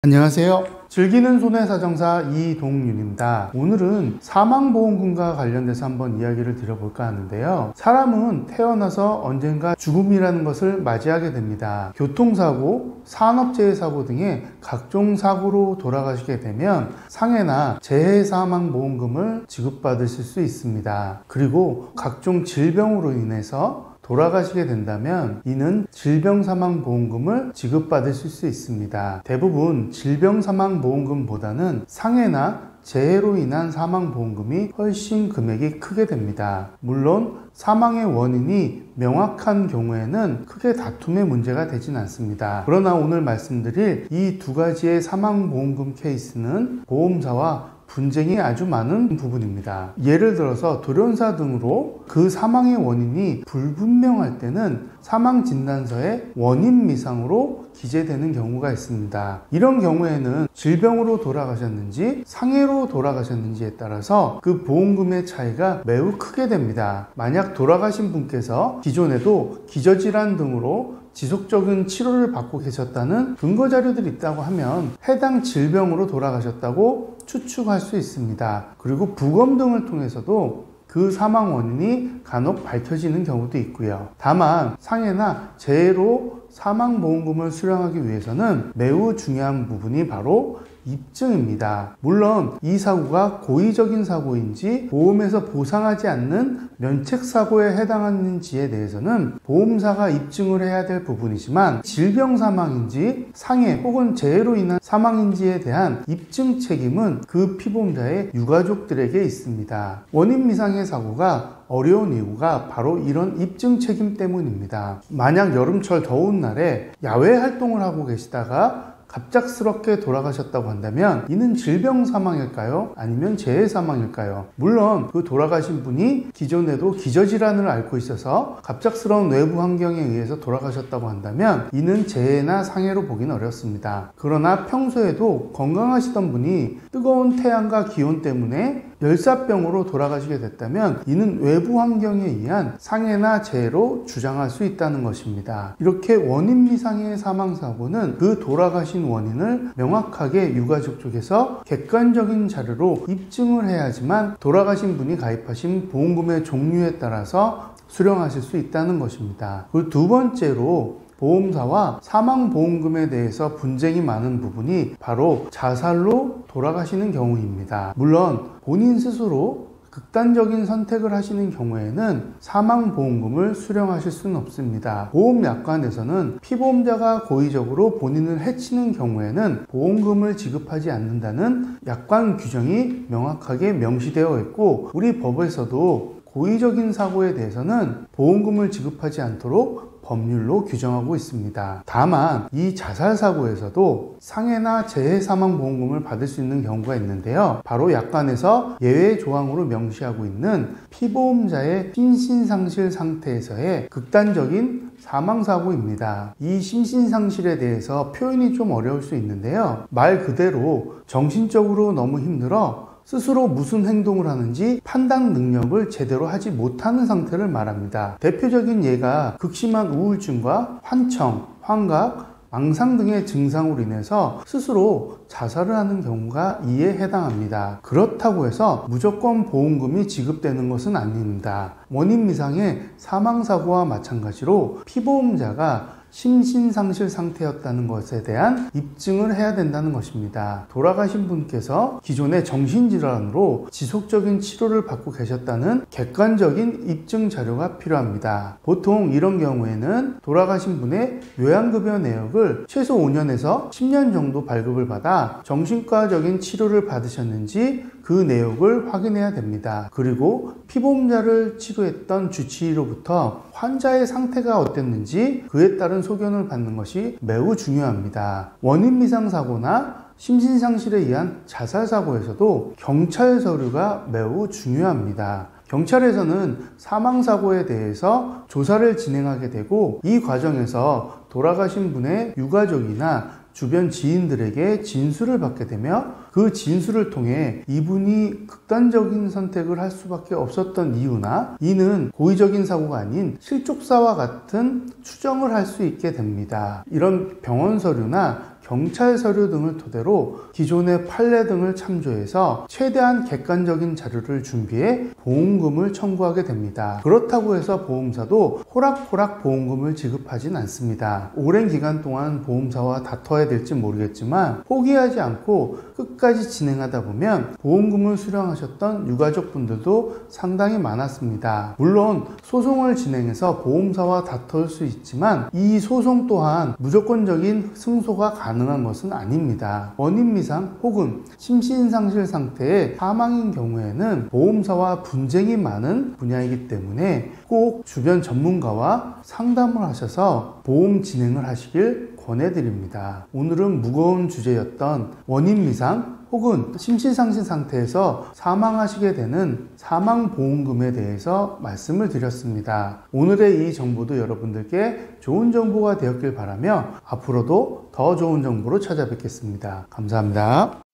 안녕하세요. 즐기는 손해사정사 이동윤입니다. 오늘은 사망보험금과 관련돼서 한번 이야기를 드려볼까 하는데요. 사람은 태어나서 언젠가 죽음이라는 것을 맞이하게 됩니다. 교통사고, 산업재해 사고 등의 각종 사고로 돌아가시게 되면 상해나 재해사망보험금을 지급받으실 수 있습니다. 그리고 각종 질병으로 인해서 돌아가시게 된다면 이는 질병사망보험금을 지급받으실 수 있습니다. 대부분 질병사망보험금보다는 상해나 재해로 인한 사망보험금이 훨씬 금액이 크게 됩니다. 물론 사망의 원인이 명확한 경우에는 크게 다툼의 문제가 되진 않습니다. 그러나 오늘 말씀드릴 이 두 가지의 사망보험금 케이스는 보험사와 분쟁이 아주 많은 부분입니다. 예를 들어서 돌연사 등으로 그 사망의 원인이 불분명할 때는 사망진단서에 원인미상으로 기재되는 경우가 있습니다. 이런 경우에는 질병으로 돌아가셨는지 상해로 돌아가셨는지에 따라서 그 보험금의 차이가 매우 크게 됩니다. 만약 돌아가신 분께서 기존에도 기저질환 등으로 지속적인 치료를 받고 계셨다는 근거 자료들이 있다고 하면 해당 질병으로 돌아가셨다고 추측할 수 있습니다. 그리고 부검 등을 통해서도 그 사망 원인이 간혹 밝혀지는 경우도 있고요. 다만 상해나 재해로 사망보험금을 수령하기 위해서는 매우 중요한 부분이 바로 입증입니다. 물론 이 사고가 고의적인 사고인지 보험에서 보상하지 않는 면책사고에 해당하는지에 대해서는 보험사가 입증을 해야 될 부분이지만 질병사망인지 상해 혹은 재해로 인한 사망인지에 대한 입증 책임은 그 피보험자의 유가족들에게 있습니다. 원인미상의 사고가 어려운 이유가 바로 이런 입증 책임 때문입니다. 만약 여름철 더운 날에 야외 활동을 하고 계시다가 갑작스럽게 돌아가셨다고 한다면 이는 질병 사망일까요? 아니면 재해 사망일까요? 물론 그 돌아가신 분이 기존에도 기저질환을 앓고 있어서 갑작스러운 외부 환경에 의해서 돌아가셨다고 한다면 이는 재해나 상해로 보기는 어렵습니다. 그러나 평소에도 건강하시던 분이 뜨거운 태양과 기온 때문에 열사병으로 돌아가시게 됐다면 이는 외부 환경에 의한 상해나 재해로 주장할 수 있다는 것입니다. 이렇게 원인미상의 사망사고는 그 돌아가신 원인을 명확하게 유가족 쪽에서 객관적인 자료로 입증을 해야지만 돌아가신 분이 가입하신 보험금의 종류에 따라서 수령하실 수 있다는 것입니다. 그리고 두 번째로 보험사와 사망보험금에 대해서 분쟁이 많은 부분이 바로 자살로 돌아가시는 경우입니다. 물론 본인 스스로 극단적인 선택을 하시는 경우에는 사망보험금을 수령하실 수는 없습니다. 보험약관에서는 피보험자가 고의적으로 본인을 해치는 경우에는 보험금을 지급하지 않는다는 약관 규정이 명확하게 명시되어 있고 우리 법에서도 고의적인 사고에 대해서는 보험금을 지급하지 않도록 법률로 규정하고 있습니다. 다만 이 자살사고에서도 상해나 재해사망보험금을 받을 수 있는 경우가 있는데요. 바로 약관에서 예외 조항으로 명시하고 있는 피보험자의心신상실 상태에서의 극단적인 사망사고입니다. 이 심신상실에 대해서 표현이 좀 어려울 수 있는데요. 말 그대로 정신적으로 너무 힘들어 스스로 무슨 행동을 하는지 판단 능력을 제대로 하지 못하는 상태를 말합니다. 대표적인 예가 극심한 우울증과 환청, 환각, 망상 등의 증상으로 인해서 스스로 자살을 하는 경우가 이에 해당합니다. 그렇다고 해서 무조건 보험금이 지급되는 것은 아닙니다. 원인미상의 사망사고와 마찬가지로 피보험자가 심신상실 상태였다는 것에 대한 입증을 해야 된다는 것입니다. 돌아가신 분께서 기존의 정신질환으로 지속적인 치료를 받고 계셨다는 객관적인 입증 자료가 필요합니다. 보통 이런 경우에는 돌아가신 분의 요양급여 내역을 최소 5년에서 10년 정도 발급을 받아 정신과적인 치료를 받으셨는지 그 내역을 확인해야 됩니다. 그리고 피보험자를 치료했던 주치의로부터 환자의 상태가 어땠는지 그에 따른 소견을 받는 것이 매우 중요합니다. 원인미상 사고나 심신상실에 의한 자살사고에서도 경찰 서류가 매우 중요합니다. 경찰에서는 사망사고에 대해서 조사를 진행하게 되고 이 과정에서 돌아가신 분의 유가족이나 주변 지인들에게 진술을 받게 되며 그 진술을 통해 이분이 극단적인 선택을 할 수밖에 없었던 이유나 이는 고의적인 사고가 아닌 실족사와 같은 추정을 할 수 있게 됩니다. 이런 병원 서류나 경찰 서류 등을 토대로 기존의 판례 등을 참조해서 최대한 객관적인 자료를 준비해 보험금을 청구하게 됩니다. 그렇다고 해서 보험사도 호락호락 보험금을 지급하진 않습니다. 오랜 기간 동안 보험사와 다퉈야 될지 모르겠지만 포기하지 않고 끝까지 진행하다 보면 보험금을 수령하셨던 유가족분들도 상당히 많았습니다. 물론 소송을 진행해서 보험사와 다툴 수 있지만 이 소송 또한 무조건적인 승소가 가능한 것은 아닙니다. 원인미상 혹은 심신상실 상태의 사망인 경우에는 보험사와 분쟁이 많은 분야이기 때문에 꼭 주변 전문가와 상담을 하셔서 보험 진행을 하시길 권해드립니다. 오늘은 무거운 주제였던 원인미상 혹은 심신상실 상태에서 사망하시게 되는 사망보험금에 대해서 말씀을 드렸습니다. 오늘의 이 정보도 여러분들께 좋은 정보가 되었길 바라며 앞으로도 더 좋은 정보로 찾아뵙겠습니다. 감사합니다.